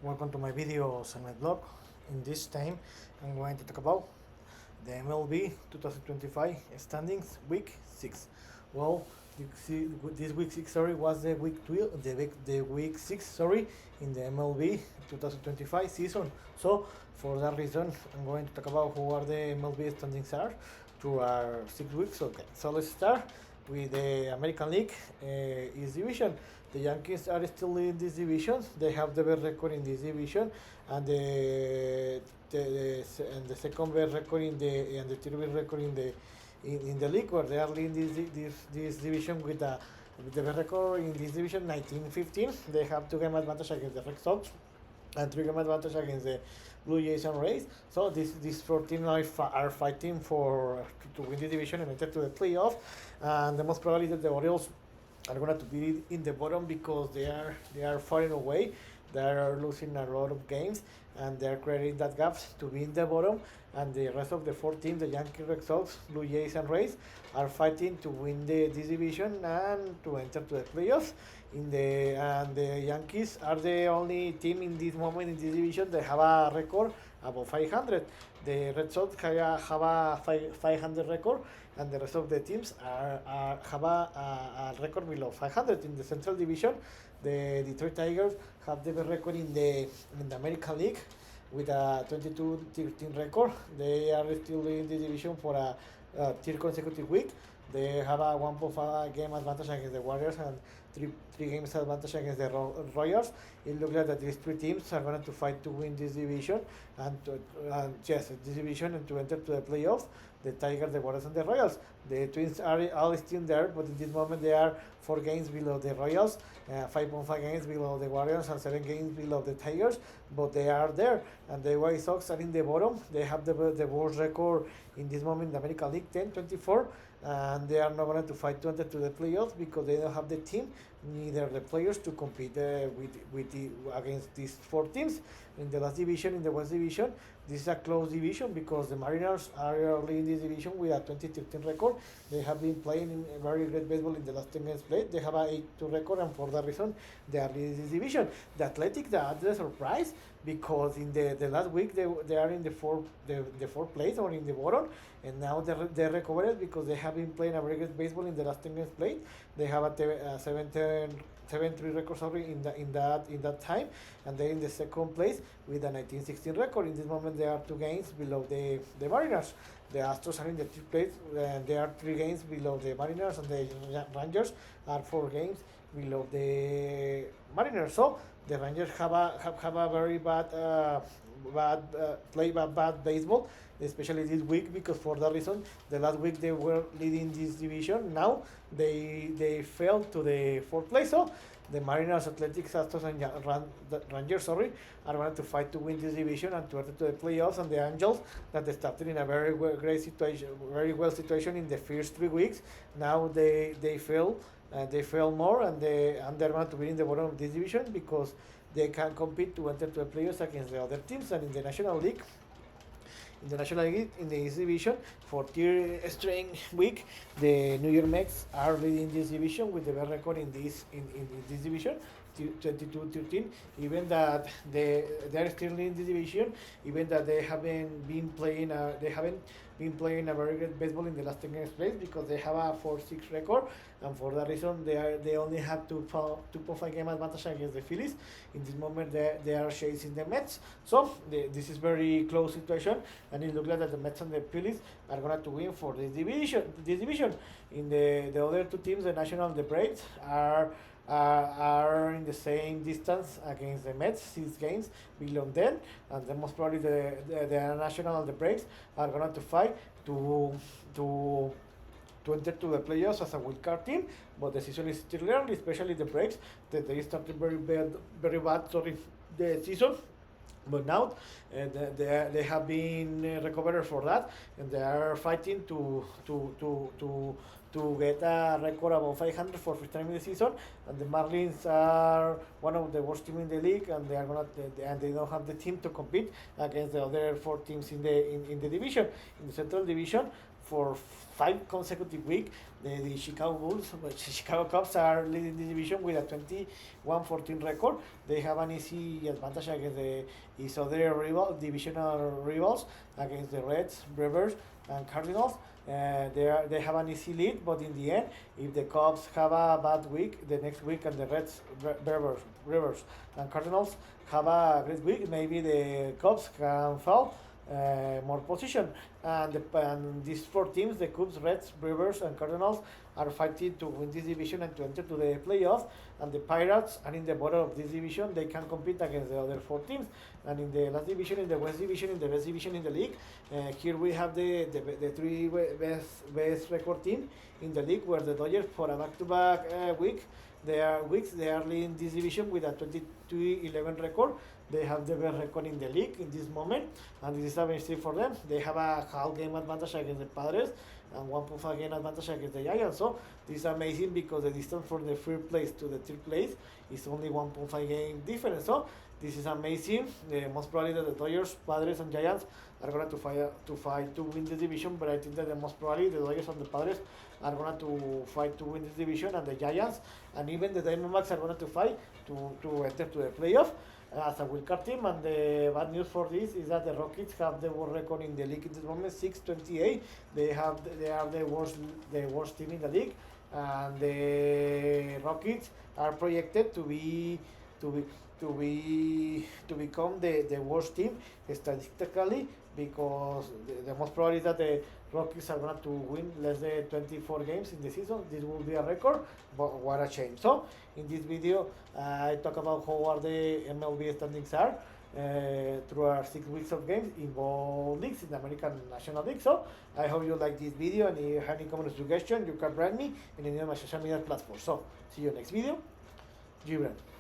Welcome to my video segment blog. In this time, I'm going to talk about the MLB 2025 standings week 6. Well, this week 6 was the week 12, the week 6 in the MLB 2025 season. So for that reason, I'm going to talk about who are the MLB standings are through our 6 weeks. Okay, so let's start with the American League East Division. The Yankees are still in this division. They have the best record in this division, and the second best record in the and the third best record in the league, where they are leading this division with the best record in this division 19-15. They have 2 game advantage against the Red Sox and 3 game advantage against the Blue Jays and Rays. So these 14 are fighting to win the division and enter to the playoff. And the most probably that the Orioles are going to be in the bottom because they are falling away. They are losing a lot of games, and they are creating that gap to be in the bottom. And the rest of the 4 teams, the Yankees, Red Sox, Blue Jays, and Rays, are fighting to win this division and to enter to the playoffs. And the Yankees are the only team in this moment in this division that have a record above 500. The Red Sox have a 500 record, and the rest of the teams have a record below 500. In the Central Division, the Detroit Tigers have the best record in the American League with a 22-13 record. They are still in the division for a third consecutive week. They have a 1.5 game advantage against the Warriors and three games advantage against the Royals. It looks like that these 3 teams are going to fight to win this division this division and to enter to the playoffs. The Tigers, the Warriors, and the Royals. The Twins are all still there, but in this moment they are 4 games below the Royals, 5.5 games below the Warriors, and 7 games below the Tigers. But they are there, and the White Sox are in the bottom. They have the worst record in this moment in the American League, 10-24, and they are not going to fight to enter to the playoffs because they don't have the team, neither the players to compete against these 4 teams. In the last division, in the West Division, this is a close division because the Mariners are early in this division with a 20-13 record. They have been playing in very great baseball in the last 10 games played. They have a 8-2 record, and for that reason, they are leading this division. The Athletics, they are the surprise because in the last week they are in the fourth place or in the bottom, and now they recovered because they have been playing a very good baseball in the last 10 games played. They have a 7-3 record in that time, and they're in the second place with a 19-16 record. In this moment, they are 2 games below the Mariners. The Astros are in the 3rd place, and they are 3 games below the Mariners, and the Rangers are 4 games below the Mariners. So the Rangers have a very bad baseball, especially this week, because for that reason, the last week they were leading this division. Now they fell to the 4th place. So the Mariners, Athletics, Astros, and Rangers, are going to fight to win this division and to enter to the playoffs. And the Angels, that they started in a very very well situation in the first 3 weeks. Now they fell. They fell more, and they're going to be in the bottom of this division because they can compete to enter to the playoffs against the other teams. And in the National League, in the East Division, for third straight week, the New York Mets are leading this division with the best record in this division, 22-13. Even that they are still in this division, even that they haven't been playing a very good baseball in the last 10 games played because they have a 4-6 record, and for that reason they only have 2.5 game advantage against the Phillies. In this moment they are chasing the Mets. So this is very close situation, and it looks like that the Mets and the Phillies are going to win for this division. In the other 2 teams, the National and the Braves, are in the same distance against the Mets, 6 games below them, and then most probably the National and the Braves are going to fight to enter to the playoffs as a wild card team. But the season is still early, especially the Braves, that they started very bad the season. But now they have been recovered for that, and they are fighting to get a record above 500 for first time in the season. And the Marlins are one of the worst teams in the league, and they don't have the team to compete against the other 4 teams in the division. In the Central Division, for 5 consecutive weeks. The Chicago Bulls, Chicago Cubs are leading the division with a 21-14 record. They have an easy advantage against its other divisional rivals, against the Reds, Brewers, and Cardinals. They have an easy lead, but in the end, if the Cubs have a bad week, the next week, and the Reds, Brewers, and Cardinals have a great week, maybe the Cubs can fall more position. And these 4 teams, the Cubs, Reds, Brewers, and Cardinals, are fighting to win this division and to enter to the playoffs. And the Pirates are in the bottom of this division. They can compete against the other 4 teams. And in the last division, in the West Division, in the best division in the league, here we have the 3 best record team in the league, where the Dodgers, for a back-to-back week, they are leading this division with a 22-11 record. They have the best record in the league in this moment, and this is a mistake for them. They have a half game advantage against the Padres and 1.5 game advantage against the Giants. So this is amazing, because the distance from the third place to the third place is only 1.5 game difference. So this is amazing. Most probably that the Dodgers, Padres, and Giants are going to fight to win the division, but I think that the most probably the Dodgers and the Padres are going to fight to win this division, and the Giants and even the Diamondbacks are going to fight to enter to the playoff as a wildcard team. And the bad news for this is that the Rockets have the worst record in the league in this moment, 6-28. They are the worst team in the league, and the Rockets are projected to become the worst team statistically, because the most probably is that the Rockies are going to win less than 24 games in the season. This will be a record, but what a shame. So in this video, I talk about how are the MLB standings are through our 6 weeks of games in both leagues, in the American National League. So I hope you like this video, and if you have any comment or suggestion, you can write me in any of my social media platforms. So see you next video. Gibran.